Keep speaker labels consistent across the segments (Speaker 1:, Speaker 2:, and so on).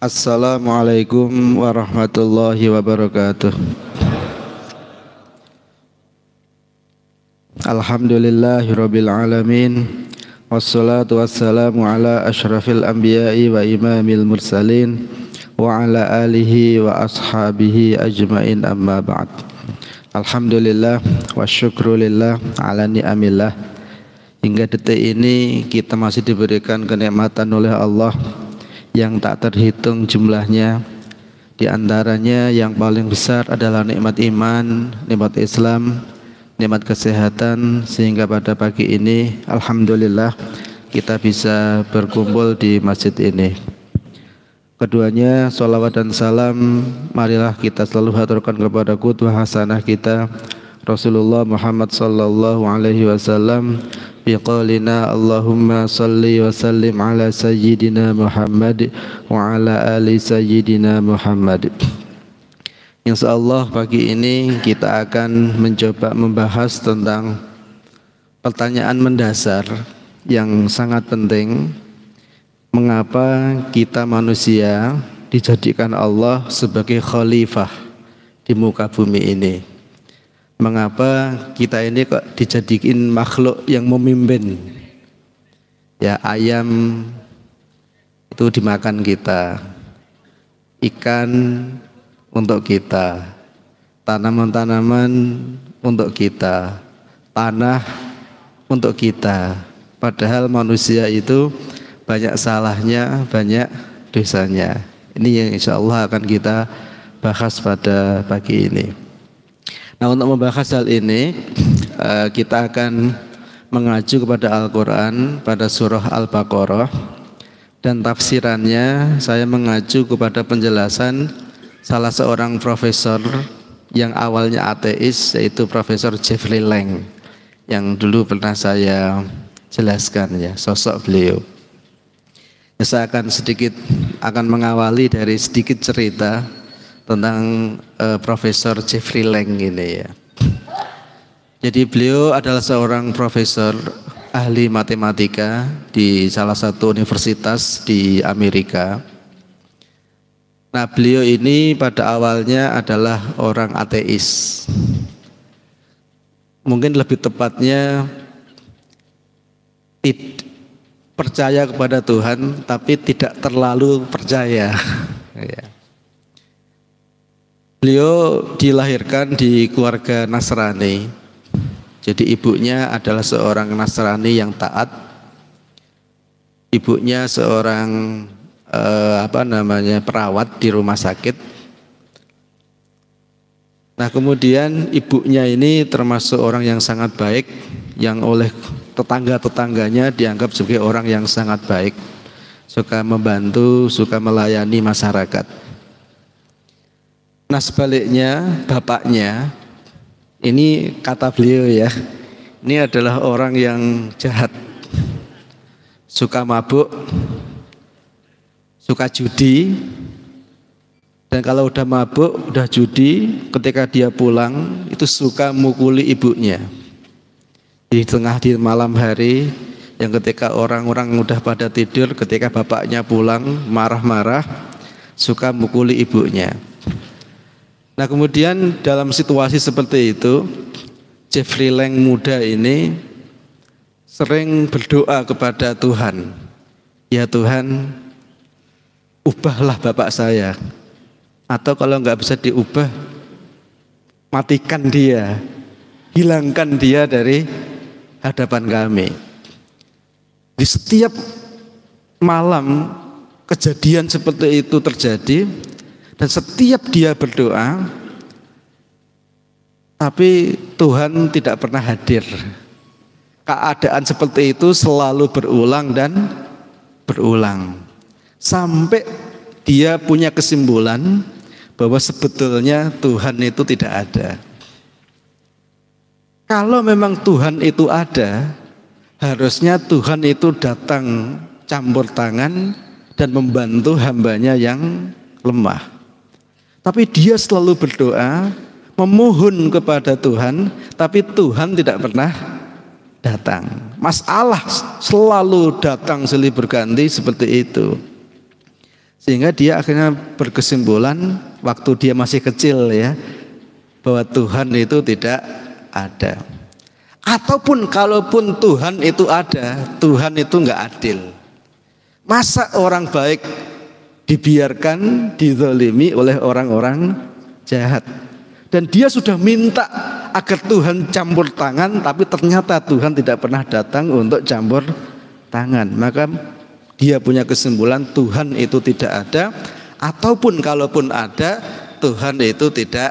Speaker 1: Assalamualaikum warahmatullahi wabarakatuh. Alhamdulillahirabbil alamin. Wassalatu wassalamu ala asyrafil anbiya'i wa imamil mursalin wa ala alihi wa ashabihi ajmain, amma ba'd. Alhamdulillah wa syukrulillah ala ni'amillah. Hingga detik ini kita masih diberikan kenikmatan oleh Allah yang tak terhitung jumlahnya. Di antaranya yang paling besar adalah nikmat iman, nikmat Islam, nikmat kesehatan, sehingga pada pagi ini alhamdulillah kita bisa berkumpul di masjid ini. Keduanya sholawat dan salam marilah kita selalu haturkan kepada qudwah hasanah kita Rasulullah Muhammad sallallahu alaihi wasallam biqaulina Allahumma salli wa sallim ala sayyidina Muhammad wa ala ali sayyidina Muhammad. Insyaallah pagi ini kita akan mencoba membahas tentang pertanyaan mendasar yang sangat penting. Mengapa kita manusia dijadikan Allah sebagai khalifah di muka bumi ini? Mengapa kita ini kok dijadikan makhluk yang memimpin? Ya, ayam itu dimakan kita, ikan untuk kita, tanaman-tanaman untuk kita, tanah untuk kita. Padahal manusia itu banyak salahnya, banyak dosanya. Ini yang insya Allah akan kita bahas pada pagi ini. Nah, untuk membahas hal ini kita akan mengacu kepada Al-Quran pada surah Al-Baqarah, dan tafsirannya saya mengacu kepada penjelasan salah seorang profesor yang awalnya ateis, yaitu Profesor Jeffrey Lang, yang dulu pernah saya jelaskan ya sosok beliau. Saya akan mengawali dari sedikit cerita tentang Profesor Jeffrey Lang ini ya. Jadi beliau adalah seorang profesor ahli matematika di salah satu universitas di Amerika. Nah, beliau ini pada awalnya adalah orang ateis. Mungkin lebih tepatnya percaya kepada Tuhan tapi tidak terlalu percaya ya. Beliau dilahirkan di keluarga Nasrani. Jadi ibunya adalah seorang Nasrani yang taat. Ibunya seorang perawat di rumah sakit. Nah, kemudian ibunya ini termasuk orang yang sangat baik, yang oleh tetangga-tetangganya dianggap sebagai orang yang sangat baik, suka membantu, suka melayani masyarakat. Nah, sebaliknya bapaknya, ini kata beliau ya, ini adalah orang yang jahat, suka mabuk, suka judi, dan kalau udah mabuk, udah judi, ketika dia pulang itu suka mukuli ibunya. Di malam hari, yang ketika orang-orang udah pada tidur, ketika bapaknya pulang marah-marah, suka mukuli ibunya. Nah, kemudian dalam situasi seperti itu, Jeffrey Lang muda ini sering berdoa kepada Tuhan. Ya Tuhan, ubahlah bapak saya. Atau kalau nggak bisa diubah, matikan dia, hilangkan dia dari hadapan kami. Di setiap malam kejadian seperti itu terjadi. Dan setiap dia berdoa, tapi Tuhan tidak pernah hadir. Keadaan seperti itu selalu berulang dan berulang. Sampai dia punya kesimpulan bahwa sebetulnya Tuhan itu tidak ada. Kalau memang Tuhan itu ada, harusnya Tuhan itu datang campur tangan dan membantu hambanya yang lemah. Tapi dia selalu berdoa, memohon kepada Tuhan, tapi Tuhan tidak pernah datang. Masalah selalu datang silih berganti seperti itu. Sehingga dia akhirnya berkesimpulan waktu dia masih kecil ya, bahwa Tuhan itu tidak ada. Ataupun kalaupun Tuhan itu ada, Tuhan itu enggak adil. Masa orang baik dibiarkan dizalimi oleh orang-orang jahat? Dan dia sudah minta agar Tuhan campur tangan, tapi ternyata Tuhan tidak pernah datang untuk campur tangan. Maka dia punya kesimpulan Tuhan itu tidak ada, ataupun kalaupun ada, Tuhan itu tidak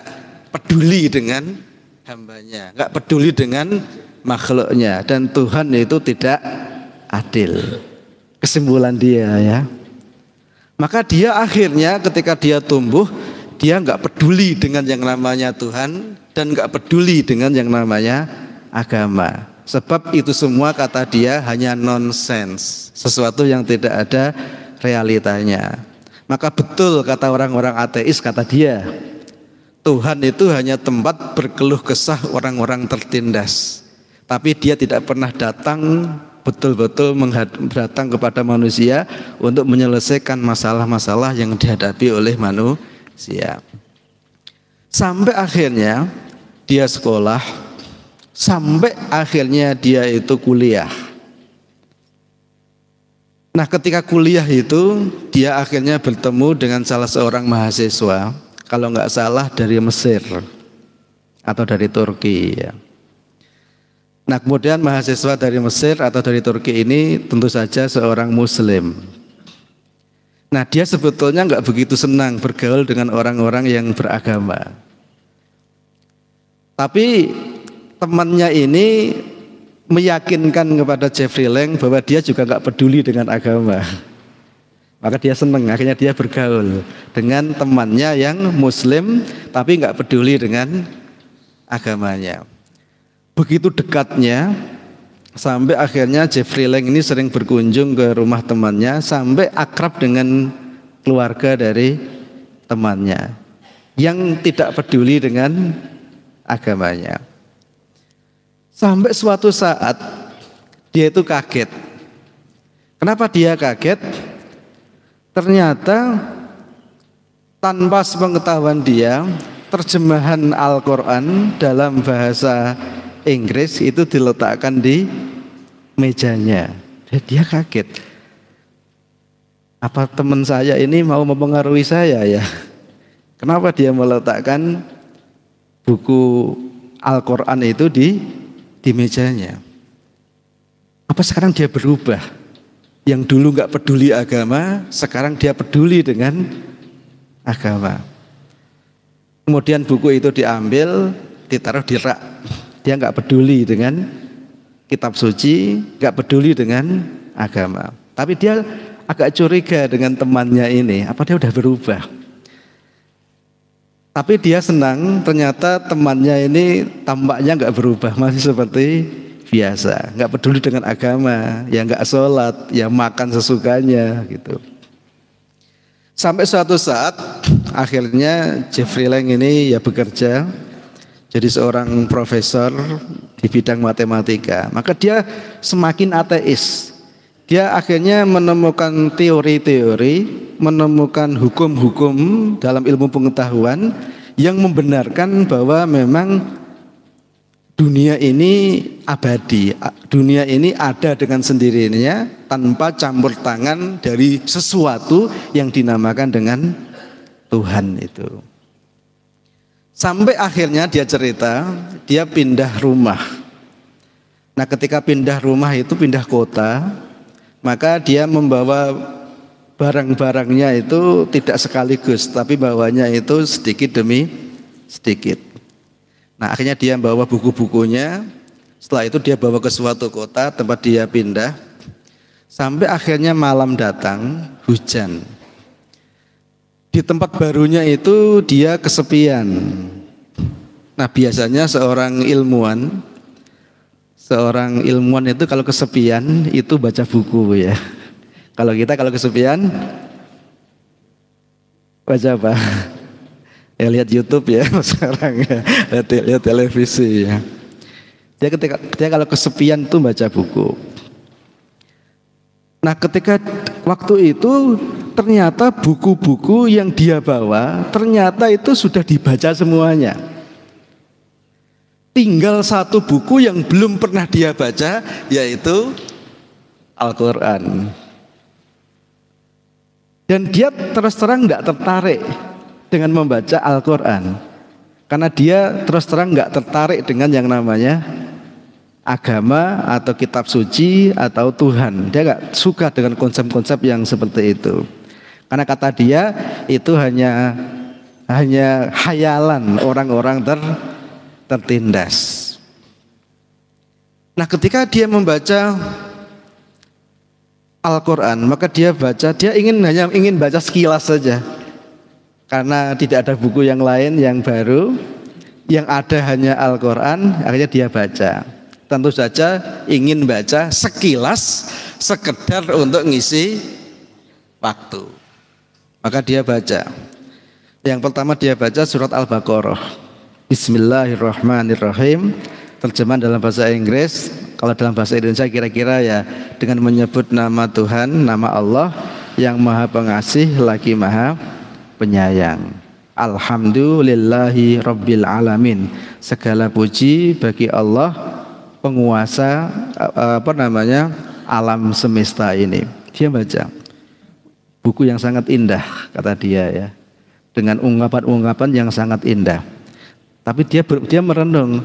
Speaker 1: peduli dengan hambanya, nggak peduli dengan makhluknya, dan Tuhan itu tidak adil. Kesimpulan dia ya. Maka dia akhirnya ketika dia tumbuh, dia nggak peduli dengan yang namanya Tuhan dan nggak peduli dengan yang namanya agama. Sebab itu semua kata dia hanya nonsens, sesuatu yang tidak ada realitanya. Maka betul kata orang-orang ateis, kata dia, Tuhan itu hanya tempat berkeluh kesah orang-orang tertindas. Tapi dia tidak pernah datang betul-betul datang kepada manusia untuk menyelesaikan masalah-masalah yang dihadapi oleh manusia. Sampai akhirnya dia sekolah, sampai akhirnya dia itu kuliah. Nah, ketika kuliah itu dia akhirnya bertemu dengan salah seorang mahasiswa, kalau nggak salah dari Mesir atau dari Turki ya. Nah, kemudian mahasiswa dari Mesir atau dari Turki ini tentu saja seorang Muslim. Nah, dia sebetulnya nggak begitu senang bergaul dengan orang-orang yang beragama. Tapi temannya ini meyakinkan kepada Jeffrey Lang bahwa dia juga nggak peduli dengan agama. Maka dia senang, akhirnya dia bergaul dengan temannya yang Muslim tapi nggak peduli dengan agamanya. Begitu dekatnya sampai akhirnya Jeffrey Lang ini sering berkunjung ke rumah temannya, sampai akrab dengan keluarga dari temannya yang tidak peduli dengan agamanya. Sampai suatu saat dia itu kaget. Kenapa dia kaget? Ternyata tanpa sepengetahuan dia, terjemahan Al-Quran dalam bahasa Inggris itu diletakkan di mejanya. Dan dia kaget. Apa teman saya ini mau mempengaruhi saya ya? Kenapa dia meletakkan buku Al-Quran itu di mejanya? Apa sekarang dia berubah? Yang dulu nggak peduli agama, sekarang dia peduli dengan agama. Kemudian buku itu diambil, ditaruh di rak. Dia nggak peduli dengan kitab suci, nggak peduli dengan agama. Tapi dia agak curiga dengan temannya ini. Apa dia udah berubah? Tapi dia senang, ternyata temannya ini tampaknya nggak berubah, masih seperti biasa, nggak peduli dengan agama, ya nggak sholat, ya makan sesukanya gitu. Sampai suatu saat akhirnya Jeffrey Lang ini ya bekerja jadi seorang profesor di bidang matematika. Maka dia semakin ateis. Dia akhirnya menemukan teori-teori, menemukan hukum-hukum dalam ilmu pengetahuan yang membenarkan bahwa memang dunia ini abadi, dunia ini ada dengan sendirinya tanpa campur tangan dari sesuatu yang dinamakan dengan Tuhan itu. Sampai akhirnya dia cerita, dia pindah rumah. Nah, ketika pindah rumah itu pindah kota, maka dia membawa barang-barangnya itu tidak sekaligus, tapi bawanya itu sedikit demi sedikit. Nah, akhirnya dia bawa buku-bukunya. Setelah itu dia bawa ke suatu kota tempat dia pindah. Sampai akhirnya malam datang, hujan. Di tempat barunya itu dia kesepian. Nah, biasanya seorang ilmuwan itu kalau kesepian itu baca buku ya. Kalau kita kalau kesepian baca apa? Ya lihat YouTube ya sekarang ya, lihat televisi ya. Dia kalau kesepian tuh baca buku. Nah, ketika waktu itu ternyata buku-buku yang dia bawa ternyata itu sudah dibaca semuanya. Tinggal satu buku yang belum pernah dia baca, yaitu Al-Quran. Dan dia terus terang nggak tertarik dengan membaca Al-Quran, karena dia terus terang nggak tertarik dengan yang namanya agama atau kitab suci atau Tuhan. Dia nggak suka dengan konsep-konsep yang seperti itu, karena kata dia itu hanya khayalan orang-orang tertindas. Nah, ketika dia membaca Al-Quran, maka dia hanya ingin baca sekilas saja, karena tidak ada buku yang lain yang baru, yang ada hanya Al-Quran. Akhirnya dia baca. Tentu saja ingin baca sekilas, sekedar untuk ngisi waktu. Maka dia baca. Yang pertama dia baca surat Al-Baqarah. Bismillahirrahmanirrahim. Terjemahan dalam bahasa Inggris. Kalau dalam bahasa Indonesia kira-kira ya dengan menyebut nama Tuhan, nama Allah yang Maha Pengasih lagi Maha Penyayang. Alhamdulillahi Rabbil Alamin. Segala puji bagi Allah, penguasa alam semesta ini. Dia baca buku yang sangat indah, kata dia ya, dengan ungkapan-ungkapan yang sangat indah. Tapi dia merenung,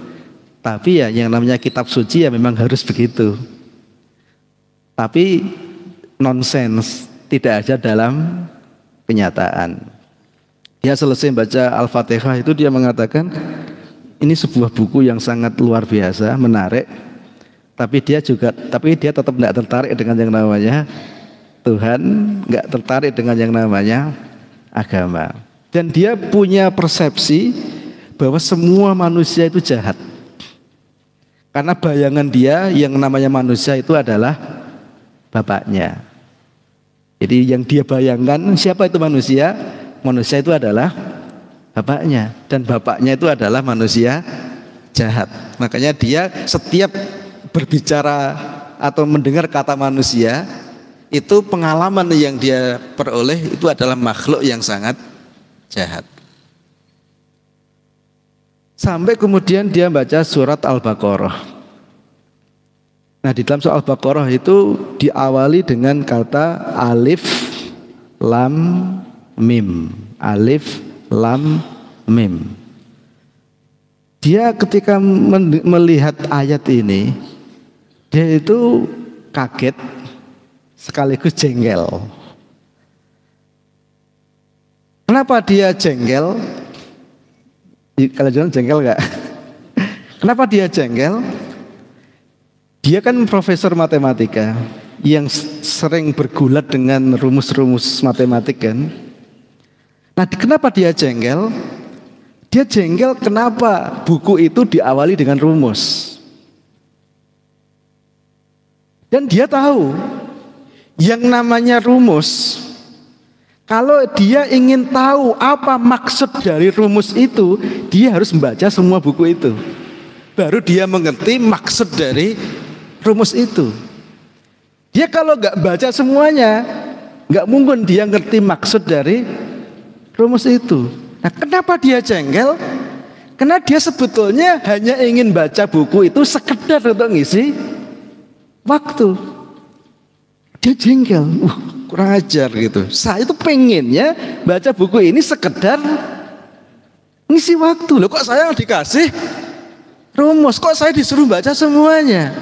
Speaker 1: tapi ya yang namanya kitab suci ya memang harus begitu. Tapi nonsens tidak ada dalam kenyataan. Dia selesai baca Al-Fatihah itu dia mengatakan, ini sebuah buku yang sangat luar biasa, menarik. Tapi dia tetap tidak tertarik dengan yang namanya Tuhan, nggak tertarik dengan yang namanya agama. Dan dia punya persepsi bahwa semua manusia itu jahat. Karena bayangan dia yang namanya manusia itu adalah bapaknya. Jadi yang dia bayangkan siapa itu manusia? Manusia itu adalah bapaknya, dan bapaknya itu adalah manusia jahat. Makanya dia setiap berbicara atau mendengar kata manusia, itu pengalaman yang dia peroleh itu adalah makhluk yang sangat jahat. Sampai kemudian dia baca surat Al-Baqarah. Nah, di dalam surat Al-Baqarah itu diawali dengan kata alif lam mim. Alif lam mim. Dia ketika melihat ayat ini, dia itu kaget sekaligus jengkel. Kenapa dia jengkel? Kalau jalan jengkel enggak? Kenapa dia jengkel? Dia kan profesor matematika yang sering bergulat dengan rumus-rumus matematik kan. Nah, kenapa dia jengkel? Dia jengkel kenapa buku itu diawali dengan rumus. Dan dia tahu yang namanya rumus, kalau dia ingin tahu apa maksud dari rumus itu, dia harus membaca semua buku itu. Baru dia mengerti maksud dari rumus itu. Dia kalau nggak baca semuanya, nggak mungkin dia ngerti maksud dari rumus itu. Nah, kenapa dia jengkel? Karena dia sebetulnya hanya ingin baca buku itu sekedar untuk ngisi waktu. Dia jengkel, kurang ajar gitu. Saya itu pengennya baca buku ini sekedar ngisi waktu. Loh, kok saya dikasih rumus, kok saya disuruh baca semuanya?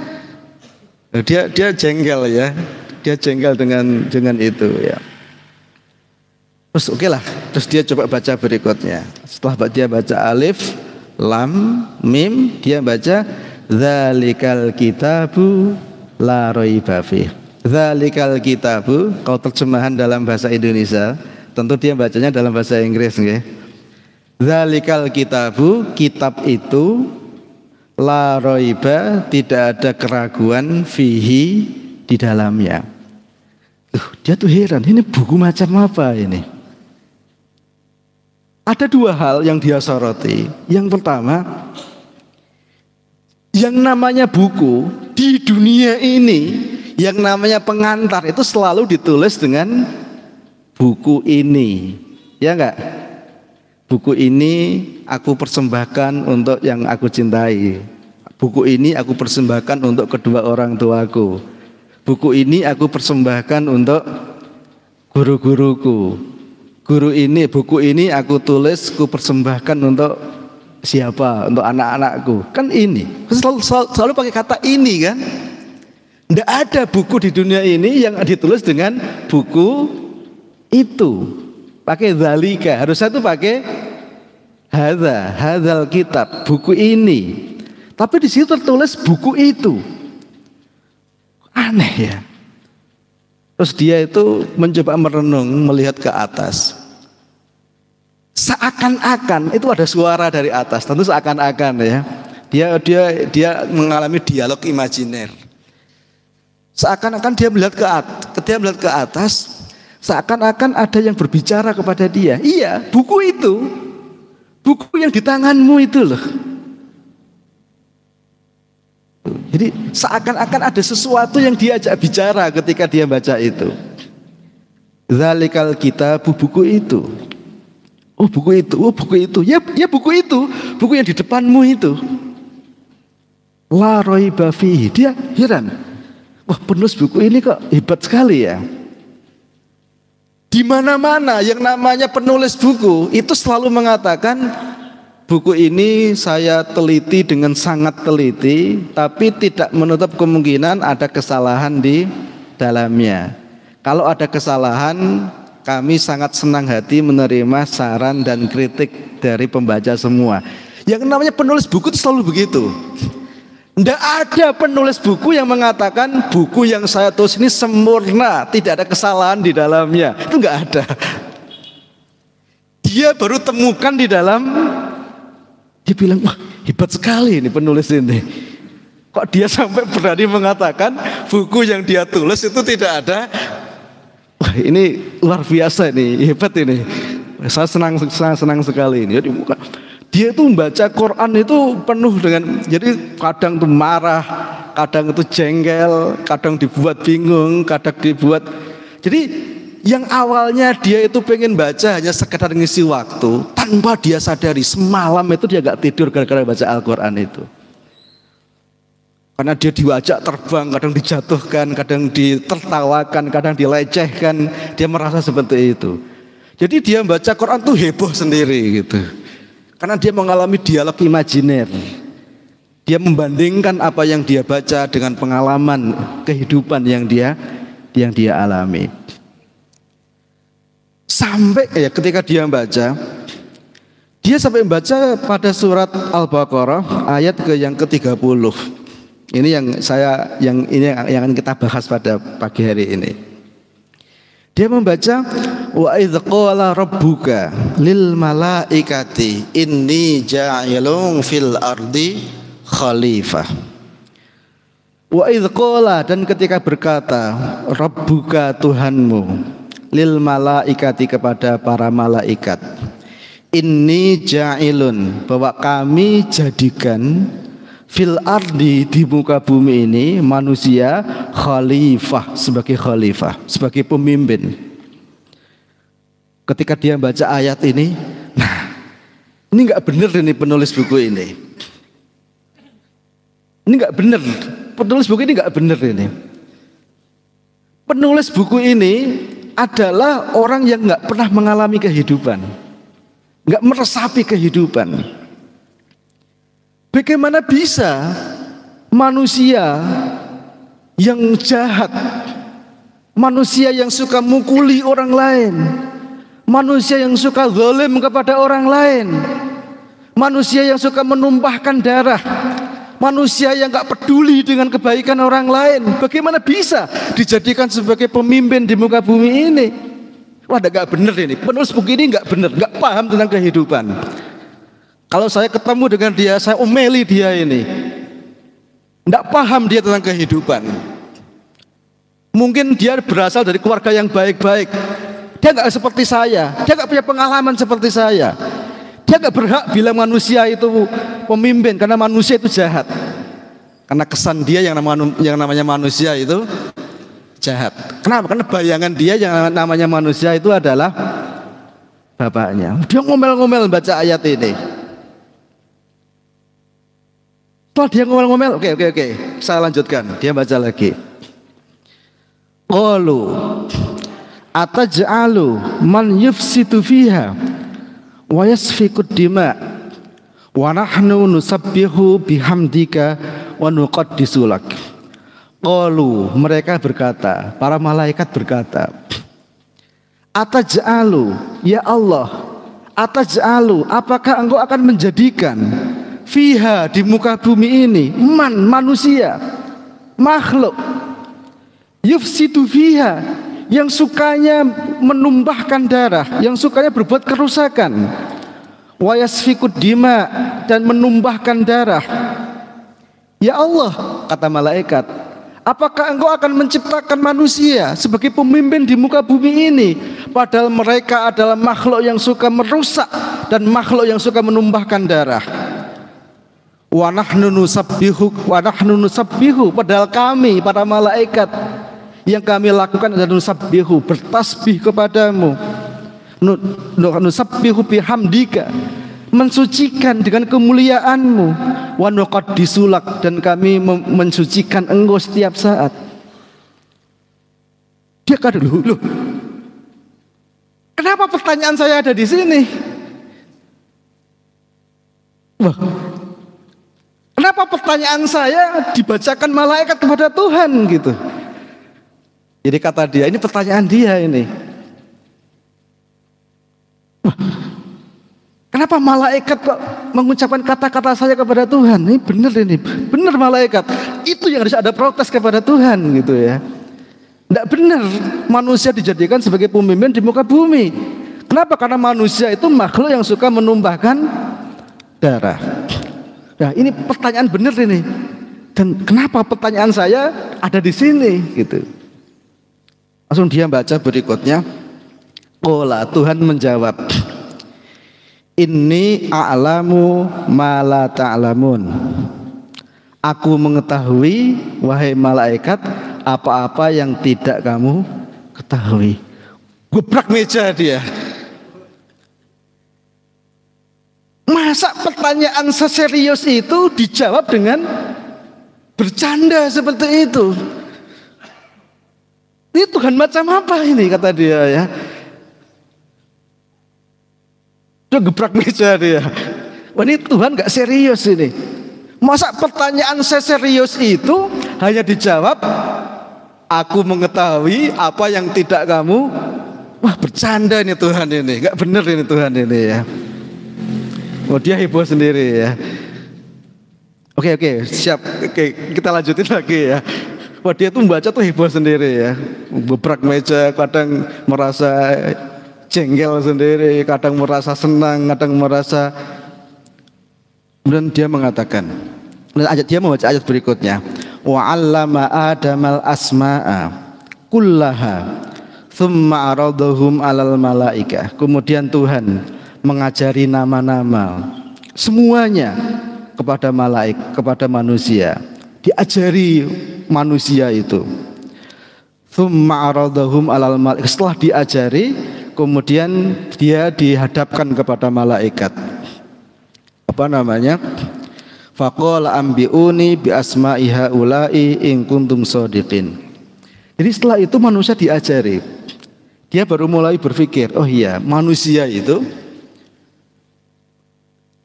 Speaker 1: Nah, dia jengkel ya. Dia jengkel dengan itu ya. Terus oke lah, terus dia coba baca berikutnya. Setelah dia baca alif, lam, mim, dia baca dzalikal kitabu la raiba fih. Dzalikal kitabu, kalau terjemahan dalam bahasa Indonesia, tentu dia bacanya dalam bahasa Inggris nggih. Dzalikal kitabu, kitab itu la raiba, tidak ada keraguan fihi, di dalamnya. Dia tuh heran, ini buku macam apa ini? Ada dua hal yang dia soroti. Yang pertama, yang namanya buku di dunia ini, yang namanya pengantar itu selalu ditulis dengan buku ini, ya enggak? Buku ini aku persembahkan untuk yang aku cintai. Buku ini aku persembahkan untuk kedua orang tuaku. Buku ini aku persembahkan untuk guru-guruku. Buku ini aku tulis, aku persembahkan untuk siapa? Untuk anak-anakku. Kan ini. Selalu pakai kata ini kan? Tidak ada buku di dunia ini yang ditulis dengan buku itu. Pakai zalika. Harusnya itu pakai hadzal kitab, buku ini. Tapi di situ tertulis buku itu. Aneh ya. Terus dia itu mencoba merenung, melihat ke atas. Seakan-akan itu ada suara dari atas. Tentu seakan-akan ya. Dia mengalami dialog imajiner. Seakan-akan dia melihat ke atas, seakan-akan ada yang berbicara kepada dia. Iya, buku itu. Buku yang di tanganmu itu loh. Jadi seakan-akan ada sesuatu yang diajak bicara ketika dia baca itu. Zalikal kitab, buku itu. Oh buku itu, ya buku itu, buku yang di depanmu itu. La raiba fihi. Dia heran. Wah penulis buku ini kok hebat sekali ya. Di mana-mana yang namanya penulis buku itu selalu mengatakan buku ini saya teliti dengan sangat teliti, tapi tidak menutup kemungkinan ada kesalahan di dalamnya. Kalau ada kesalahan, kami sangat senang hati menerima saran dan kritik dari pembaca semua. Yang namanya penulis buku itu selalu begitu. Tidak ada penulis buku yang mengatakan buku yang saya tulis ini sempurna, tidak ada kesalahan di dalamnya. Itu nggak ada. Dia baru temukan di dalam. Dia bilang, wah hebat sekali ini penulis ini. Kok dia sampai berani mengatakan buku yang dia tulis itu tidak ada. Wah ini luar biasa ini, hebat ini. Saya senang sekali ini. Dia itu membaca Quran itu penuh dengan, jadi kadang itu marah, kadang itu jengkel, kadang dibuat bingung, kadang dibuat. Jadi yang awalnya dia itu pengen baca hanya sekedar ngisi waktu, tanpa dia sadari semalam itu dia gak tidur gara-gara baca Al-Quran itu. Karena dia diwajak terbang, kadang dijatuhkan, kadang ditertawakan, kadang dilecehkan, dia merasa seperti itu. Jadi dia membaca Quran tuh heboh sendiri gitu. Karena dia mengalami dialog imajiner. Dia membandingkan apa yang dia baca dengan pengalaman kehidupan yang dia alami. Sampai ketika dia membaca, dia sampai membaca pada surat Al-Baqarah ayat yang ke-30. Ini yang akan kita bahas pada pagi hari ini. Dia membaca wa idz qala rabbuka lil malaikati inni ja'ilun fil ardi khalifah. Wa idz qala, dan ketika berkata rabbuka Tuhanmu lil malaikati kepada para malaikat, inni ja'ilun, bahwa kami jadikan fil ardi, di muka bumi ini, manusia khalifah, sebagai pemimpin. Ketika dia baca ayat ini, nah ini nggak benar ini penulis buku ini. Ini nggak benar, penulis buku ini nggak benar ini. Penulis buku ini adalah orang yang nggak pernah mengalami kehidupan, nggak meresapi kehidupan. Bagaimana bisa manusia yang jahat, manusia yang suka mukuli orang lain, manusia yang suka zalim kepada orang lain, manusia yang suka menumpahkan darah, manusia yang gak peduli dengan kebaikan orang lain, bagaimana bisa dijadikan sebagai pemimpin di muka bumi ini? Wah, gak benar ini. Penulis buku ini gak benar, gak paham tentang kehidupan. Kalau saya ketemu dengan dia, saya omeli dia ini. Tidak paham dia tentang kehidupan. Mungkin dia berasal dari keluarga yang baik-baik. Dia nggak seperti saya. Dia nggak punya pengalaman seperti saya. Dia nggak berhak bilang manusia itu pemimpin, karena manusia itu jahat. Karena kesan dia yang namanya manusia itu jahat. Kenapa? Karena bayangan dia yang namanya manusia itu adalah bapaknya. Dia ngomel-ngomel baca ayat ini. Setelah dia ngomel-ngomel, oke. Saya lanjutkan. Dia baca lagi. Qalu ataj'alu man yufsidu fiha wa yasfikud dima wa nahnu nusabbihu bihamdika wa nuqaddisu lak. Qalu, mereka berkata, para malaikat berkata, ataj'alu, ya Allah, ataj'alu, apakah engkau akan menjadikan fiha, di muka bumi ini, manusia, makhluk, yufsidu fiha, yang sukanya menumpahkan darah, yang sukanya berbuat kerusakan, wa yasfikud dima, dan menumpahkan darah. Ya Allah, kata malaikat, apakah engkau akan menciptakan manusia sebagai pemimpin di muka bumi ini, padahal mereka adalah makhluk yang suka merusak dan makhluk yang suka menumpahkan darah. Wa nahnu nusabbihu, padahal kami para malaikat yang kami lakukan adalah nusabbihu, bertasbih kepadamu, nusabbihu bihamdika, mensucikan dengan kemuliaanmu, wa nuqaddisu lak, dan kami mensucikan engkau setiap saat. Dia kata, loh, kenapa pertanyaan saya ada di sini? Wah, kenapa pertanyaan saya dibacakan malaikat kepada Tuhan gitu? Jadi kata dia, ini pertanyaan dia ini. Wah, kenapa malaikat kok mengucapkan kata-kata saya kepada Tuhan? Ini benar malaikat. Itu yang harus ada protes kepada Tuhan gitu ya. Tidak benar manusia dijadikan sebagai pemimpin di muka bumi. Kenapa? Karena manusia itu makhluk yang suka menumpahkan darah. Nah, ini pertanyaan benar ini. Dan kenapa pertanyaan saya ada di sini gitu. Langsung dia baca berikutnya. Qala, Tuhan menjawab, Inni a'lamu ma la ta'lamun. Aku mengetahui, wahai malaikat, apa-apa yang tidak kamu ketahui. Gebrak meja dia. Masa pertanyaan seserius itu dijawab dengan bercanda seperti itu? Ini Tuhan macam apa ini, kata dia ya. Dia gebrak meja dia. Wah, ini Tuhan gak serius ini. Masa pertanyaan seserius itu hanya dijawab, aku mengetahui apa yang tidak kamu. Wah, bercanda ini Tuhan ini. Gak bener ini Tuhan ini ya. Oh, dia heboh sendiri ya. Oke, siap. Oke, kita lanjutin lagi ya. Wah, dia tuh membaca tuh heboh sendiri ya. Gebrak meja, kadang merasa jengkel sendiri, kadang merasa senang, kadang merasa. Kemudian dia mengatakan, dia membaca ayat berikutnya. Wa 'allama Adamal asma'a kullaha tsumma aradahum 'alal malaikah. Kemudian Tuhan mengajari nama-nama semuanya kepada kepada manusia. Diajari manusia itu. Tsumma aradahum 'alal malaikah. Setelah diajari, kemudian dia dihadapkan kepada malaikat. Apa namanya? Faqala ambiuni bi asma'i haula'i in kuntum shadiqin. Jadi setelah itu manusia diajari. Dia baru mulai berpikir, oh iya, manusia itu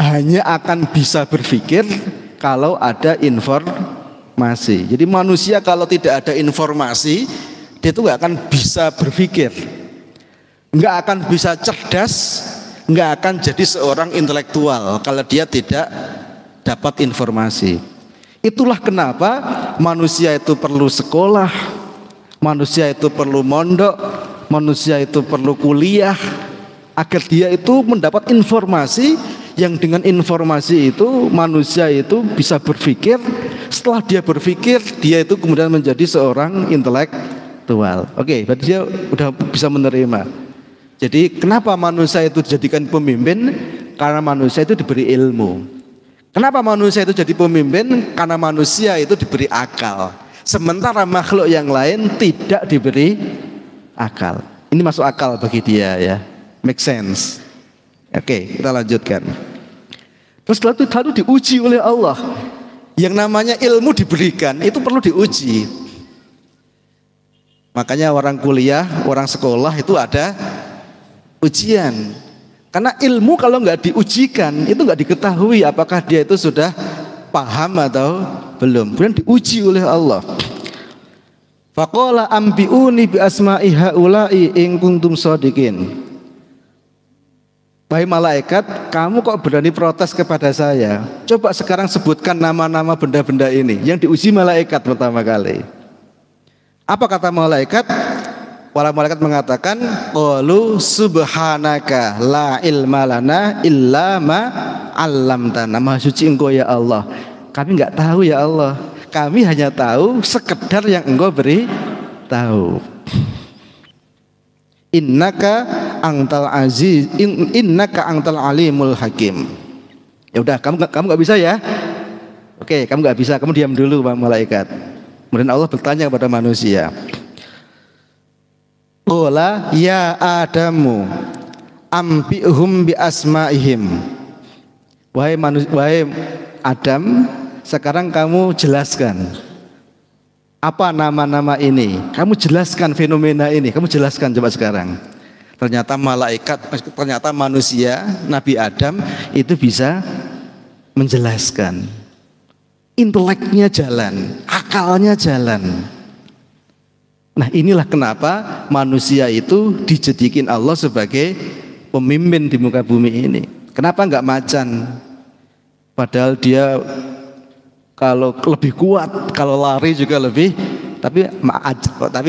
Speaker 1: hanya akan bisa berpikir kalau ada informasi. Jadi manusia kalau tidak ada informasi, dia itu gak akan bisa berpikir, nggak akan bisa cerdas, nggak akan jadi seorang intelektual kalau dia tidak dapat informasi. Itulah kenapa manusia itu perlu sekolah, manusia itu perlu mondok, manusia itu perlu kuliah, agar dia itu mendapat informasi, yang dengan informasi itu manusia itu bisa berpikir. Setelah dia berpikir, dia itu kemudian menjadi seorang intelektual. Oke, berarti dia udah bisa menerima. Jadi kenapa manusia itu dijadikan pemimpin? Karena manusia itu diberi ilmu. Kenapa manusia itu jadi pemimpin? Karena manusia itu diberi akal. Sementara makhluk yang lain tidak diberi akal. Ini masuk akal bagi dia ya. Make sense. Oke, kita lanjutkan. Terus lalu diuji oleh Allah. Yang namanya ilmu diberikan itu perlu diuji. Makanya orang kuliah, orang sekolah itu ada ujian. Karena ilmu kalau nggak diujikan itu nggak diketahui apakah dia itu sudah paham atau belum. Kemudian diuji oleh Allah. Faqala ambiuni bi asma'i haula'i in kuntum shadiqin. Wahai malaikat, kamu kok berani protes kepada saya? Coba sekarang sebutkan nama-nama benda-benda ini. Yang diuji malaikat pertama kali. Apa kata malaikat? Para malaikat mengatakan, qalu subhanaka la ilma lana illa ma 'allamtana. Maha suci Engkau ya Allah. Kami enggak tahu ya Allah. Kami hanya tahu sekedar yang Engkau beri tahu. Innaka antal aziz, innaka antal alimul hakim. Ya udah, kamu nggak bisa ya. Oke, kamu nggak bisa, kamu diam dulu Pak malaikat. Kemudian Allah bertanya kepada manusia. Qala ya Adamu ambihum bi asmaihim. Wahai Adam, sekarang kamu jelaskan apa nama-nama ini. Kamu jelaskan fenomena ini. Kamu jelaskan coba sekarang. Ternyata malaikat, ternyata manusia, Nabi Adam itu bisa menjelaskan. Inteleknya jalan, akalnya jalan. Nah inilah kenapa manusia itu dijadikan Allah sebagai pemimpin di muka bumi ini. Kenapa enggak macan? Padahal dia kalau lebih kuat, kalau lari juga lebih, tapi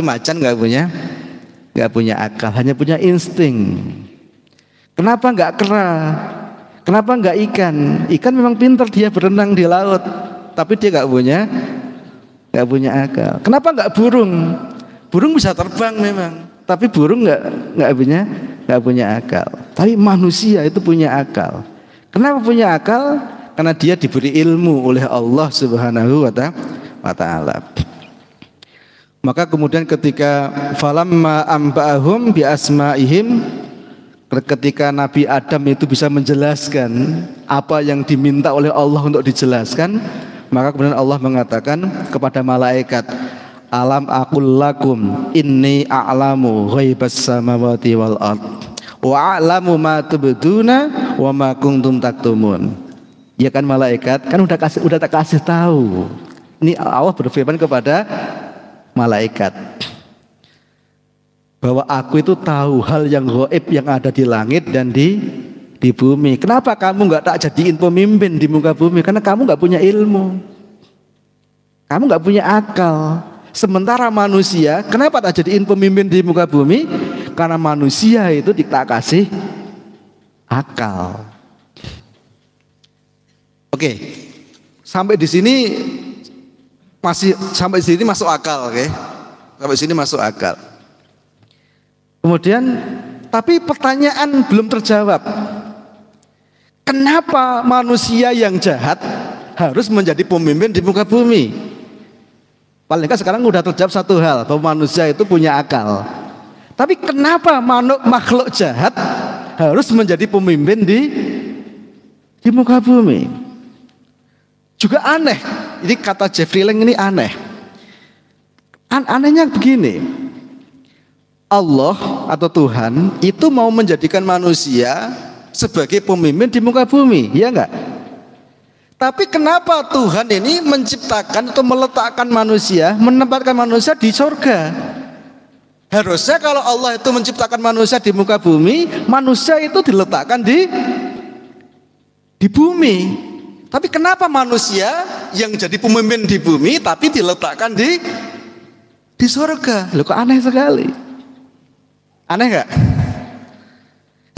Speaker 1: macan nggak punya akal, hanya punya insting. Kenapa nggak kera? Kenapa nggak ikan? Ikan memang pintar, dia berenang di laut, tapi dia nggak punya akal. Kenapa nggak burung? Burung bisa terbang memang, tapi burung nggak punya akal. Tapi manusia itu punya akal. Kenapa punya akal? Karena dia diberi ilmu oleh Allah Subhanahu wa ta'ala. Maka kemudian ketika falamma amba'ahum bi asma'ihim, ketika Nabi Adam itu bisa menjelaskan apa yang diminta oleh Allah untuk dijelaskan, maka kemudian Allah mengatakan kepada malaikat, alam aqul lakum inni a'lamu ghaibas samawati wal ard wa a'lamu ma tubduna wa ma kuntum taktumun. Ya kan malaikat, kan udah tak kasih tahu. Ini Allah berfirman kepada malaikat bahwa aku itu tahu hal yang gaib yang ada di langit dan di bumi. Kenapa kamu nggak tak jadiin pemimpin di muka bumi? Karena kamu nggak punya ilmu, kamu nggak punya akal. Sementara manusia, kenapa tak jadiin pemimpin di muka bumi? Karena manusia itu tak kasih akal. Oke, sampai di sini masuk akal, oke? Sampai sini masuk akal. Kemudian, tapi pertanyaan belum terjawab. Kenapa manusia yang jahat harus menjadi pemimpin di muka bumi? Paling nggak sekarang udah terjawab satu hal, bahwa manusia itu punya akal. Tapi kenapa makhluk jahat harus menjadi pemimpin di muka bumi? Juga aneh. Ini kata Jeffrey Lang ini aneh. Anehnya begini. Allah atau Tuhan itu mau menjadikan manusia sebagai pemimpin di muka bumi, ya enggak? Tapi kenapa Tuhan ini menciptakan atau meletakkan manusia, menempatkan manusia di surga? Harusnya kalau Allah itu menciptakan manusia di muka bumi, manusia itu diletakkan di bumi. Tapi kenapa manusia yang jadi pemimpin di bumi tapi diletakkan di surga? Loh kok aneh sekali. Aneh nggak?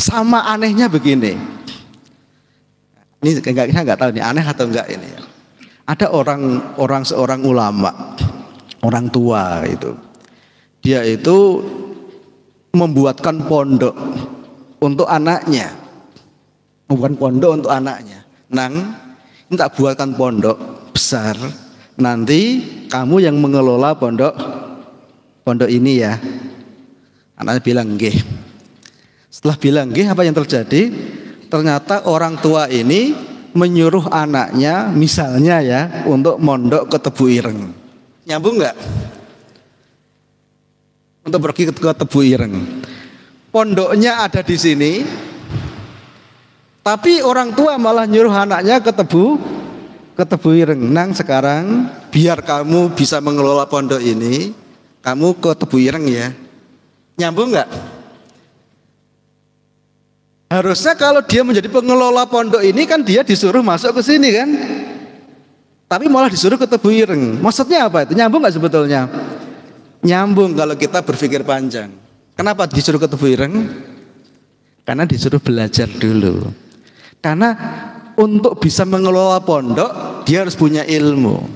Speaker 1: Sama anehnya begini. Ini saya nggak tahu ini aneh atau enggak ini. Ada seorang ulama, orang tua itu. Dia itu membuatkan pondok untuk anaknya. Membuatkan pondok untuk anaknya. Nang, ini tak buatkan pondok besar. Nanti kamu yang mengelola pondok ini ya. Anaknya bilang nggih. Setelah bilang nggih, apa yang terjadi? Ternyata orang tua ini menyuruh anaknya misalnya ya untuk mondok ke Tebu Ireng. Nyambung nggak? Untuk pergi ke Tebu Ireng. Pondoknya ada di sini, tapi orang tua malah nyuruh anaknya ke Tebu Ireng. Nang sekarang biar kamu bisa mengelola pondok ini, kamu ke Tebu Ireng ya. Nyambung nggak? Harusnya kalau dia menjadi pengelola pondok ini kan dia disuruh masuk ke sini kan, tapi malah disuruh ke Tebu Ireng. Maksudnya apa itu? Nyambung nggak sebetulnya? Nyambung kalau kita berpikir panjang. Kenapa disuruh ke Tebu Ireng? Karena disuruh belajar dulu. Karena untuk bisa mengelola pondok dia harus punya ilmu.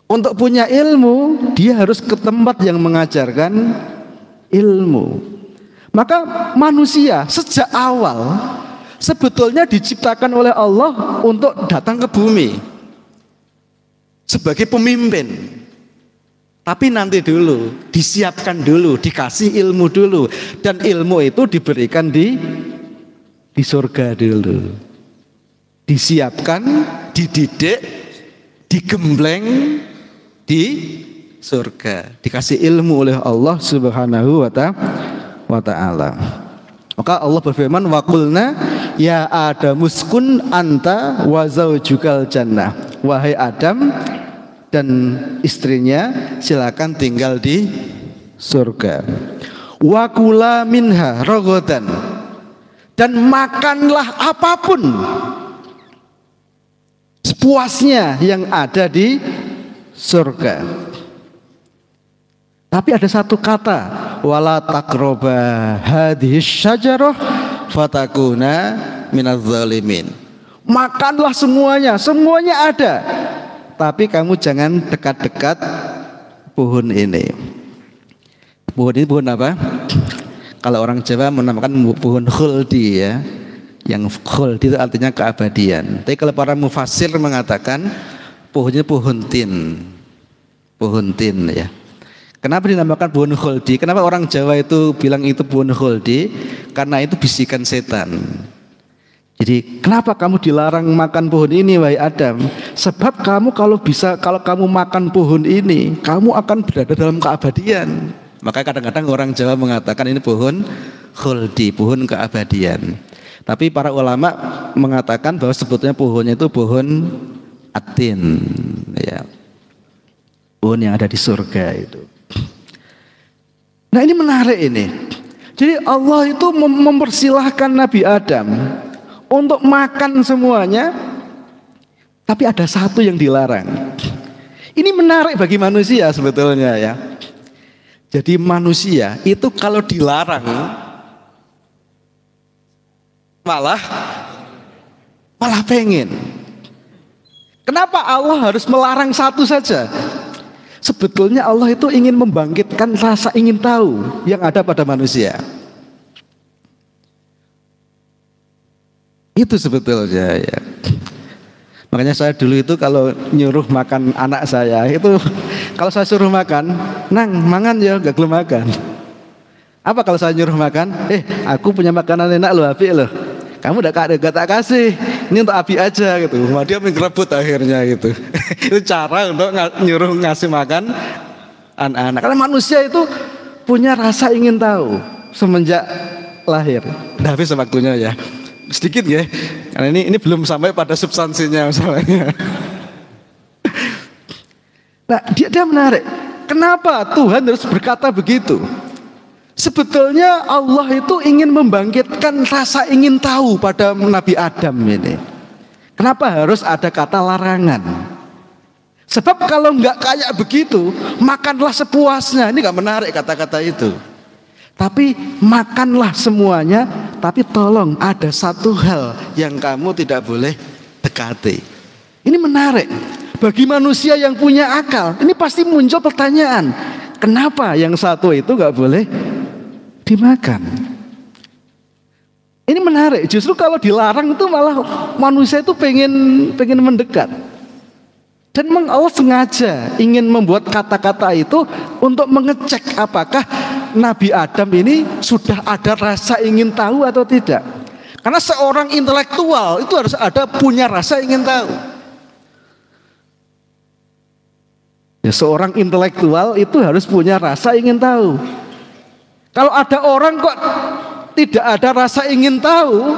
Speaker 1: Untuk punya ilmu dia harus ke tempat yang mengajarkan ilmu. Maka manusia sejak awal sebetulnya diciptakan oleh Allah untuk datang ke bumi sebagai pemimpin. Tapi nanti dulu, disiapkan dulu, dikasih ilmu dulu. Dan ilmu itu diberikan di surga dulu. Disiapkan, dididik, digembleng di surga. Dikasih ilmu oleh Allah Subhanahu wa ta'ala. Maka Allah berfirman, wa qulna ya Adam uskun anta wa zaujukal jannah. Wahai Adam dan istrinya silakan tinggal di surga. Wa kula minha ragadan, dan makanlah apapun sepuasnya yang ada di surga. Tapi ada satu kata, wala taqraba hadhihi syajarah fatakuna minadz zalimin. Makanlah semuanya, semuanya ada. Tapi kamu jangan dekat-dekat pohon ini. Pohon ini pohon apa? Kalau orang Jawa menamakan pohon khuldi ya. Yang khuldi itu artinya keabadian. Tapi kalau para mufassir mengatakan pohonnya pohon tin. Pohon tin ya. Kenapa dinamakan pohon khuldi? Kenapa orang Jawa itu bilang itu pohon khuldi? Karena itu bisikan setan. Jadi kenapa kamu dilarang makan pohon ini wahai Adam? Sebab kamu kalau kamu makan pohon ini, kamu akan berada dalam keabadian. Maka kadang-kadang orang Jawa mengatakan ini pohon khuldi, pohon keabadian. Tapi para ulama mengatakan bahwa sebetulnya pohonnya itu pohon atin, ya. Pohon yang ada di surga itu. Nah ini menarik ini. Jadi Allah itu mempersilahkan Nabi Adam untuk makan semuanya, tapi ada satu yang dilarang. Ini menarik bagi manusia sebetulnya ya. Jadi manusia itu kalau dilarang malah pengen. Kenapa Allah harus melarang satu saja? Sebetulnya Allah itu ingin membangkitkan rasa ingin tahu yang ada pada manusia. Itu sebetulnya ya. Makanya saya dulu itu kalau nyuruh makan anak saya itu, kalau saya suruh makan, nang mangan ya gak gelem makan. Apa kalau saya nyuruh makan? Aku punya makanan enak loh, Abi loh. Kamu gak tak kasih. Ini untuk Abi aja gitu. Dia mengerebut akhirnya gitu. Itu cara untuk nyuruh ngasih makan anak-anak. Karena manusia itu punya rasa ingin tahu semenjak lahir. Udah habis waktunya ya. Sedikit ya. Karena ini belum sampai pada substansinya masalahnya. Nah, dia menarik. Kenapa Tuhan harus berkata begitu? Sebetulnya Allah itu ingin membangkitkan rasa ingin tahu pada Nabi Adam ini. Kenapa harus ada kata larangan? Sebab kalau nggak kayak begitu, makanlah sepuasnya. Ini nggak menarik kata-kata itu. Tapi makanlah semuanya, tapi tolong ada satu hal yang kamu tidak boleh dekati. Ini menarik. Bagi manusia yang punya akal, ini pasti muncul pertanyaan. Kenapa yang satu itu nggak boleh dimakan? Ini menarik. Justru kalau dilarang itu malah manusia itu pengen mendekat. Dan memang Allah sengaja ingin membuat kata-kata itu untuk mengecek apakah Nabi Adam ini sudah ada rasa ingin tahu atau tidak. Karena seorang intelektual itu harus ada punya rasa ingin tahu. Ya, seorang intelektual itu harus punya rasa ingin tahu. Kalau ada orang kok tidak ada rasa ingin tahu,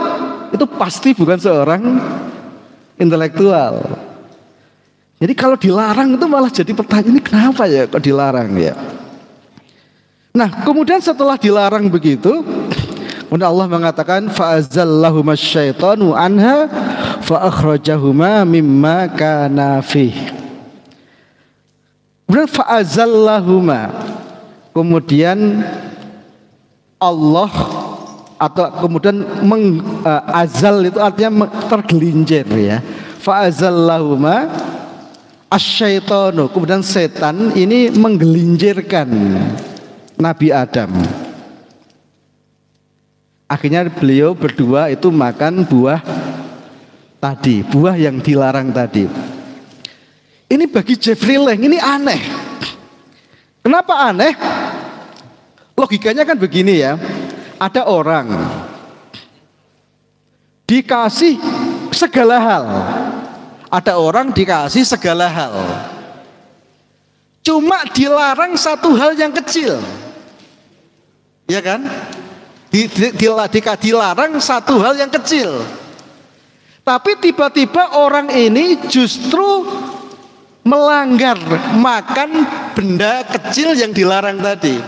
Speaker 1: itu pasti bukan seorang intelektual. Jadi kalau dilarang itu malah jadi pertanyaan, ini kenapa ya kok dilarang ya? Nah, kemudian setelah dilarang begitu, kemudian Allah mengatakan fa'azallahuma syaitanu anha fa'akhrajahuma mimma kana fih. Kemudian fa'azallahuma, kemudian Allah atau kemudian azal itu artinya tergelincir ya. Fa'azallahuma asyaitonu, kemudian setan ini menggelincirkan Nabi Adam. Akhirnya beliau berdua itu makan buah tadi, buah yang dilarang tadi. Ini bagi Jeffrey Lang ini aneh. Kenapa aneh? Logikanya kan begini ya. Ada orang dikasih segala hal. Ada orang dikasih segala hal, cuma dilarang satu hal yang kecil, ya kan? Dilarang satu hal yang kecil, tapi tiba-tiba orang ini justru melanggar makan benda kecil yang dilarang tadi.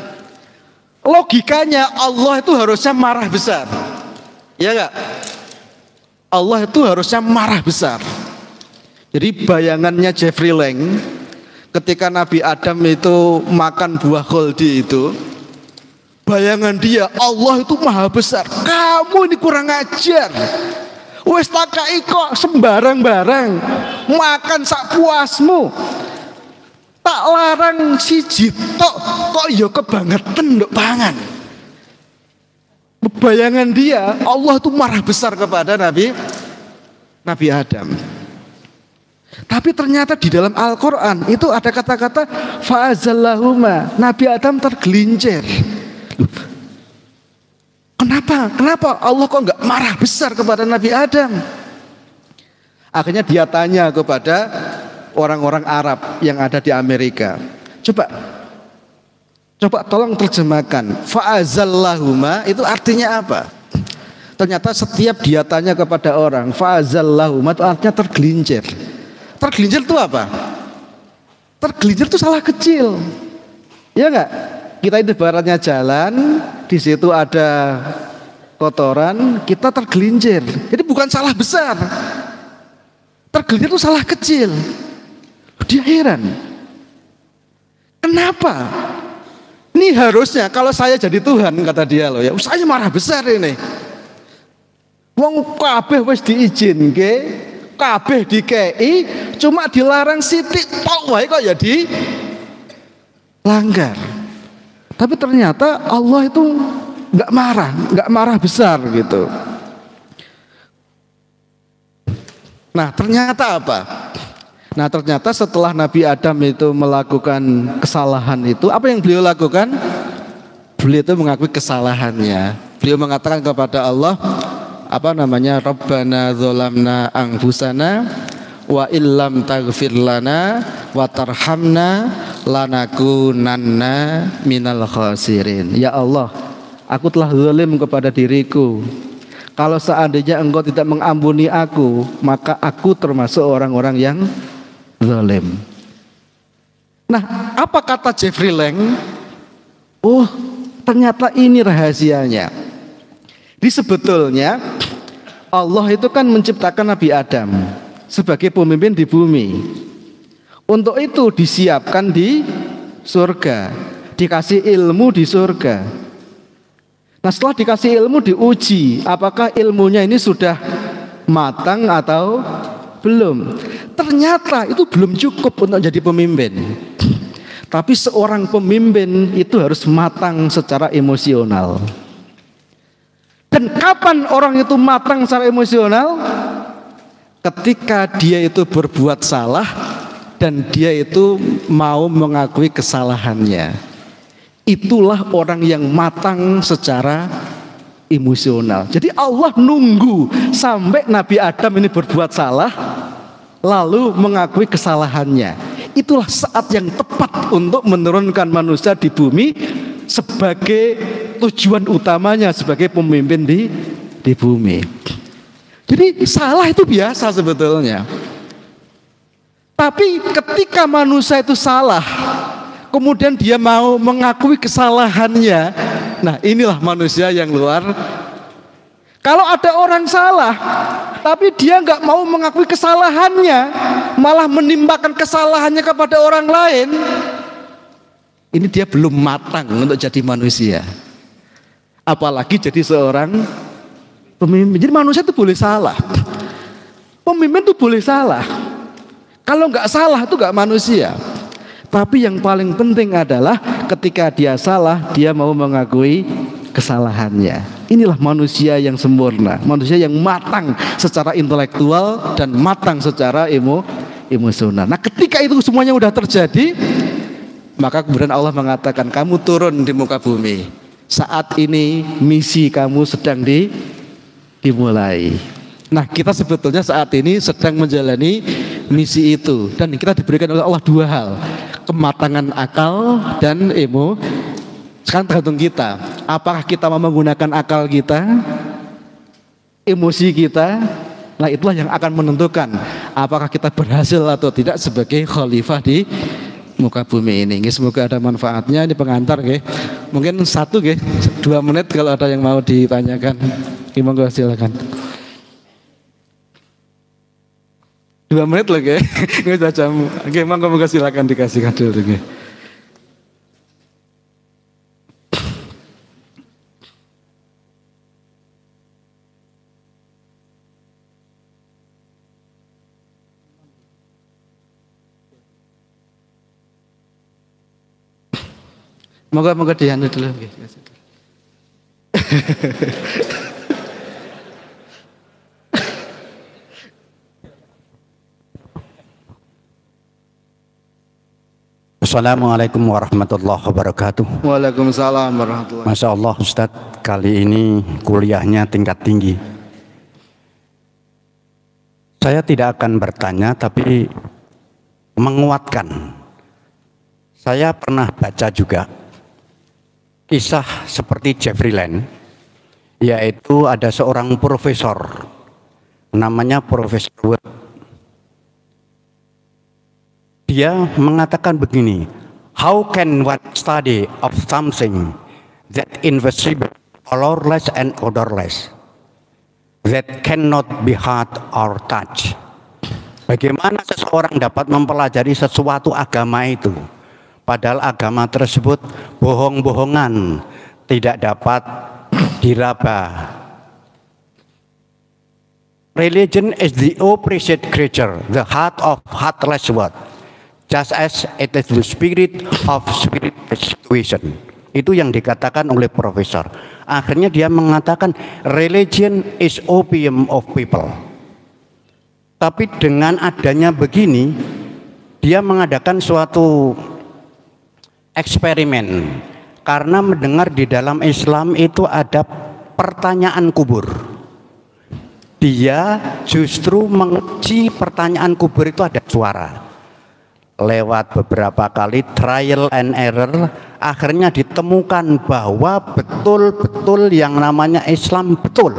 Speaker 1: Logikanya Allah itu harusnya marah besar, ya enggak? Allah itu harusnya marah besar. Jadi bayangannya Jeffrey Lang ketika Nabi Adam itu makan buah kholdi itu, bayangan dia Allah itu maha besar. Kamu ini kurang ajar. Wes takai kok sembarang-barang, makan sak puasmu. Tak larang siji tok kok ya kebangetan nduk pangan. Bayangan dia Allah itu marah besar kepada Nabi Adam. Tapi ternyata di dalam Al-Quran itu ada kata-kata fa'azallahuma, Nabi Adam tergelincir. Kenapa Allah kok nggak marah besar kepada Nabi Adam? Akhirnya dia tanya kepada orang-orang Arab yang ada di Amerika. Coba tolong terjemahkan fa'azallahuma itu artinya apa? Ternyata setiap dia tanya kepada orang fa'azallahuma itu artinya tergelincir. Tergelincir itu apa? Tergelincir itu salah kecil, ya enggak? Kita itu baratnya jalan, di situ ada kotoran, kita tergelincir. Jadi bukan salah besar. Tergelincir itu salah kecil. Dia heran. Kenapa? Ini harusnya kalau saya jadi Tuhan, kata dia loh ya, saya marah besar ini. Wong kabeh wis diizinke, kabeh dikei, cuma dilarang sithik tok wae kok ya dilanggar. Tapi ternyata Allah itu nggak marah besar gitu. Nah, ternyata apa? Nah, ternyata setelah Nabi Adam itu melakukan kesalahan itu, apa yang beliau lakukan? Beliau itu mengakui kesalahannya. Beliau mengatakan kepada Allah, Rabbana dzolamna anfusana wa illam taghfir lana wa tarhamna lanakunanna minal khasirin. Ya Allah, aku telah zalim kepada diriku. Kalau seandainya Engkau tidak mengampuni aku, maka aku termasuk orang-orang yang zalim. Nah, apa kata Jeffrey Lang? Oh, ternyata ini rahasianya. Jadi sebetulnya Allah itu kan menciptakan Nabi Adam sebagai pemimpin di bumi. Untuk itu disiapkan di surga, dikasih ilmu di surga. Nah, setelah dikasih ilmu diuji, apakah ilmunya ini sudah matang atau belum. Ternyata itu belum cukup untuk jadi pemimpin. Tapi seorang pemimpin itu harus matang secara emosional. Dan kapan orang itu matang secara emosional? Ketika dia itu berbuat salah, dan dia itu mau mengakui kesalahannya. Itulah orang yang matang secara emosional. Jadi Allah nunggu sampai Nabi Adam ini berbuat salah, lalu mengakui kesalahannya. Itulah saat yang tepat untuk menurunkan manusia di bumi sebagai tujuan utamanya sebagai pemimpin di bumi. Jadi salah itu biasa sebetulnya. Tapi ketika manusia itu salah, kemudian dia mau mengakui kesalahannya, nah inilah manusia yang luar. Kalau ada orang salah, tapi dia nggak mau mengakui kesalahannya, malah menimpakan kesalahannya kepada orang lain, ini dia belum matang untuk jadi manusia. Apalagi jadi seorang pemimpin. Jadi manusia itu boleh salah, pemimpin itu boleh salah. Kalau nggak salah itu nggak manusia. Tapi yang paling penting adalah ketika dia salah, dia mau mengakui kesalahannya. Inilah manusia yang sempurna, manusia yang matang secara intelektual dan matang secara emosional. Nah, ketika itu semuanya sudah terjadi, maka kemudian Allah mengatakan, kamu turun di muka bumi. Saat ini misi kamu sedang dimulai. Nah, kita sebetulnya saat ini sedang menjalani misi itu, dan kita diberikan oleh Allah dua hal, kematangan akal dan Sekarang tergantung kita, apakah kita mau menggunakan akal kita, emosi kita. Nah, itulah yang akan menentukan apakah kita berhasil atau tidak sebagai khalifah di muka bumi ini. Semoga ada manfaatnya. Ini pengantar, mungkin 2 menit kalau ada yang mau ditanyakan. Monggo silakan. 2 menit loh, nggak jam. Oke, monggo silakan dikasihkan dulu. Moga dianu dulu.
Speaker 2: Assalamualaikum warahmatullahi wabarakatuh.
Speaker 1: Waalaikumsalam warahmatullahi wabarakatuh.
Speaker 2: Masya Allah Ustadz, kali ini kuliahnya tingkat tinggi. Saya tidak akan bertanya tapi menguatkan. Saya pernah baca juga kisah seperti Jeffrey Land, yaitu ada seorang profesor namanya Profesor Wood. Dia mengatakan begini, how can one study of something that invisible, colorless and odorless, that cannot be heard or touched? Bagaimana seseorang dapat mempelajari sesuatu agama itu, padahal agama tersebut bohong-bohongan, tidak dapat diraba. Religion is the opposite creature, the heart of heartless word, just as it is the spirit of spirit situation. Itu yang dikatakan oleh profesor. Akhirnya dia mengatakan religion is opium of people. Tapi dengan adanya begini, dia mengadakan suatu eksperimen karena mendengar di dalam Islam itu ada pertanyaan kubur. Dia justru menguji pertanyaan kubur itu ada suara. Lewat beberapa kali trial and error, akhirnya ditemukan bahwa betul-betul yang namanya Islam betul.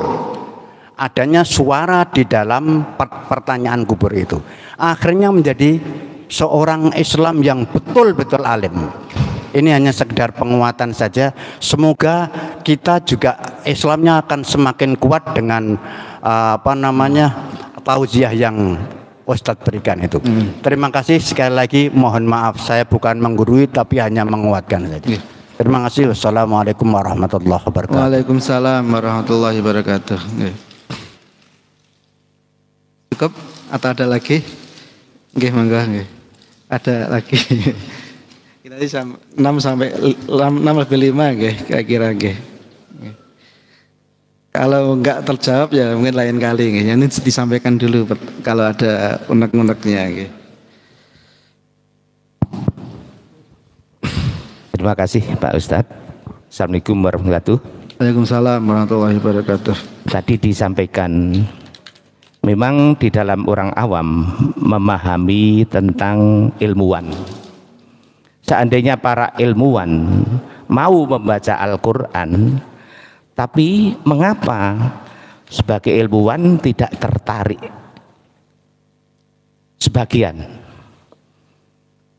Speaker 2: Adanya suara di dalam pertanyaan kubur itu. Akhirnya menjadi seorang Islam yang betul-betul alim. Ini hanya sekedar penguatan saja. Semoga kita juga Islamnya akan semakin kuat dengan tauziah yang Ustadz berikan itu. Terima kasih sekali lagi. Mohon maaf saya bukan menggurui tapi hanya menguatkan saja. Terima kasih. Wassalamualaikum warahmatullahi wabarakatuh.
Speaker 1: Waalaikumsalam warahmatullahi wabarakatuh. Cukup atau ada lagi? Nggih, monggo nggih. Ada lagi. Kita tadi 6 sampai 6 lebih 5 nggih, kira-kira nggih. Kalau enggak terjawab ya mungkin lain kali nggih. Ini disampaikan dulu kalau ada unek-uneknya nggih.
Speaker 3: Terima kasih Pak Ustadz. Assalamualaikum warahmatullahi wabarakatuh.
Speaker 1: Waalaikumsalam warahmatullahi wabarakatuh.
Speaker 3: Tadi disampaikan memang di dalam orang awam memahami tentang ilmuwan. Seandainya para ilmuwan mau membaca Al-Quran, tapi mengapa sebagai ilmuwan tidak tertarik? Sebagian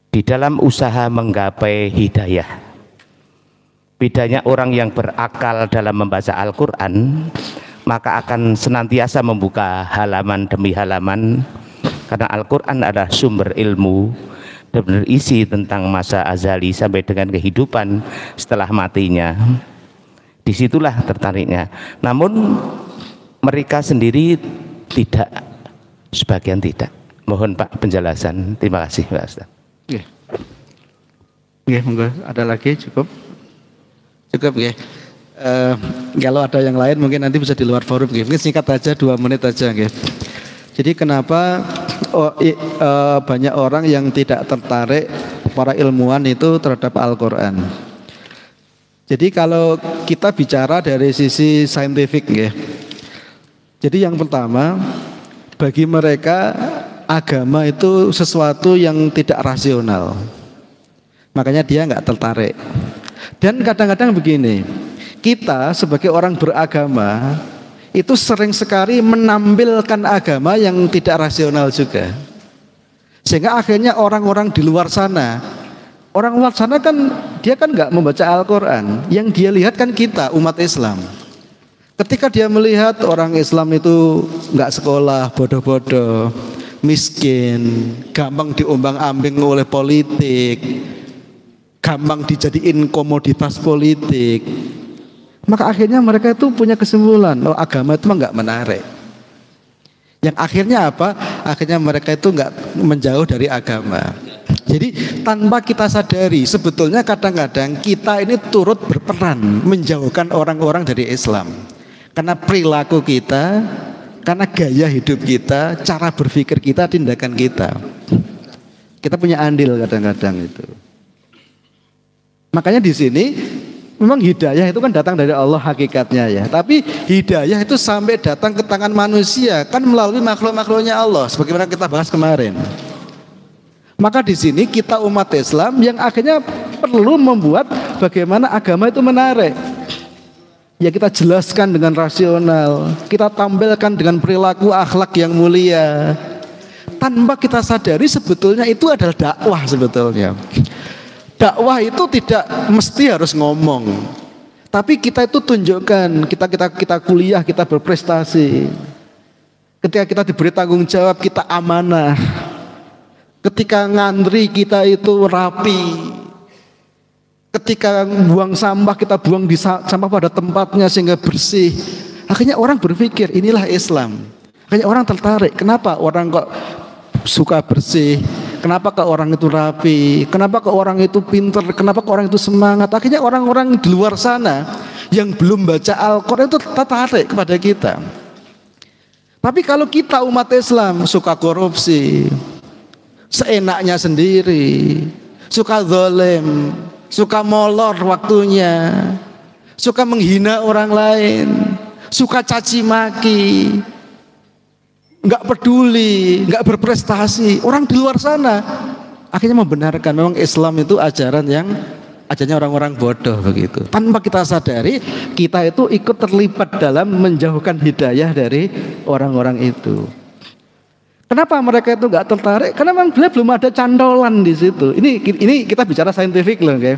Speaker 3: di dalam usaha menggapai hidayah. Bedanya orang yang berakal dalam membaca Al-Quran, maka akan senantiasa membuka halaman demi halaman, karena Al-Quran adalah sumber ilmu dan berisi tentang masa azali sampai dengan kehidupan setelah matinya. Disitulah tertariknya. Namun mereka sendiri tidak, sebagian tidak. Mohon Pak penjelasan. Terima kasih Pak Ustaz.
Speaker 1: Oke, monggo. Ada lagi? Cukup? Cukup ya. Kalau ada yang lain mungkin nanti bisa di luar forum. Mungkin singkat aja, 2 menit aja. Jadi kenapa banyak orang yang tidak tertarik, para ilmuwan itu, terhadap Al-Quran? Jadi kalau kita bicara dari sisi saintifik ya. Jadi yang pertama, bagi mereka agama itu sesuatu yang tidak rasional. Makanya dia nggak tertarik. Dan kadang-kadang begini, kita sebagai orang beragama itu sering sekali menampilkan agama yang tidak rasional juga. Sehingga akhirnya orang-orang di luar sana, kan dia kan nggak membaca Al-Quran, yang dia lihat kan kita umat Islam. Ketika dia melihat orang Islam itu nggak sekolah, bodoh-bodoh, miskin, gampang diombang-ambing oleh politik, gampang dijadiin komoditas politik, maka akhirnya mereka itu punya kesimpulan, oh agama itu nggak menarik. Yang akhirnya apa? Akhirnya mereka itu nggak menjauh dari agama. Jadi tanpa kita sadari, sebetulnya kadang-kadang kita ini turut berperan menjauhkan orang-orang dari Islam. Karena perilaku kita, karena gaya hidup kita, cara berpikir kita, tindakan kita. Kita punya andil kadang-kadang itu. Makanya di sini memang hidayah itu kan datang dari Allah hakikatnya ya. Tapi hidayah itu sampai datang ke tangan manusia kan melalui makhluk-makhluknya Allah, sebagaimana kita bahas kemarin. Maka di sini kita umat Islam yang akhirnya perlu membuat bagaimana agama itu menarik. Ya kita jelaskan dengan rasional, kita tampilkan dengan perilaku akhlak yang mulia. Tanpa kita sadari sebetulnya itu adalah dakwah sebetulnya. Dakwah itu tidak mesti harus ngomong, tapi kita itu tunjukkan, kita kuliah, kita berprestasi. Ketika kita diberi tanggung jawab, kita amanah. Ketika ngantri, kita itu rapi. Ketika buang sampah, kita buang di sampah pada tempatnya sehingga bersih. Akhirnya orang berpikir inilah Islam. Akhirnya orang tertarik. Kenapa orang kok suka bersih? Kenapa ke orang itu rapi? Kenapa ke orang itu pinter? Kenapa ke orang itu semangat? Akhirnya orang-orang di luar sana yang belum baca Al-Quran itu tertarik kepada kita. Tapi kalau kita umat Islam suka korupsi, seenaknya sendiri, suka zalim, suka molor waktunya, suka menghina orang lain, suka caci maki, nggak peduli, nggak berprestasi, orang di luar sana akhirnya membenarkan memang Islam itu ajarannya orang-orang bodoh begitu. Tanpa kita sadari, kita itu ikut terlibat dalam menjauhkan hidayah dari orang-orang itu. Kenapa mereka itu nggak tertarik? Karena memang belum ada cantolan di situ. Ini kita bicara saintifik loh, okay?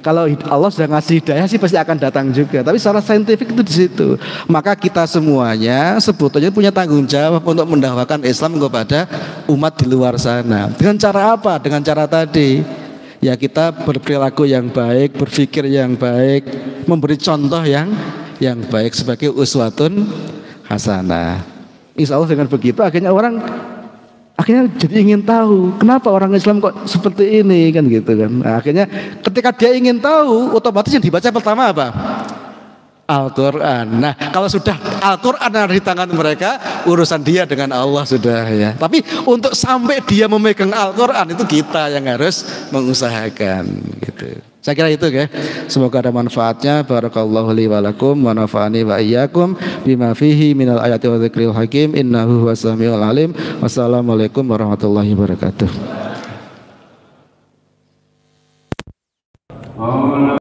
Speaker 1: Kalau Allah sudah ngasih hidayah sih pasti akan datang juga. Tapi secara saintifik itu di situ. Maka kita semuanya sebetulnya punya tanggung jawab untuk mendakwakan Islam kepada umat di luar sana. Dengan cara apa? Dengan cara tadi. Ya kita berperilaku yang baik, berpikir yang baik, memberi contoh yang baik sebagai uswatun hasanah. Insya Allah dengan begitu akhirnya orang jadi ingin tahu kenapa orang Islam kok seperti ini kan gitu kan. Nah, akhirnya ketika dia ingin tahu, otomatis yang dibaca pertama apa? Al-Quran. Nah kalau sudah Al-Quran ada di tangan mereka, urusan dia dengan Allah sudah ya. Tapi untuk sampai dia memegang Al-Quran itu kita yang harus mengusahakan gitu. Saya kira itu ya. Semoga ada manfaatnya. Barakallahu li wa lakum wa nafa'ani wa iyyakum bima fihi minal ayati wa dzikril hakim. Innahu huwas samiul alim. Wassalamualaikum warahmatullahi wabarakatuh.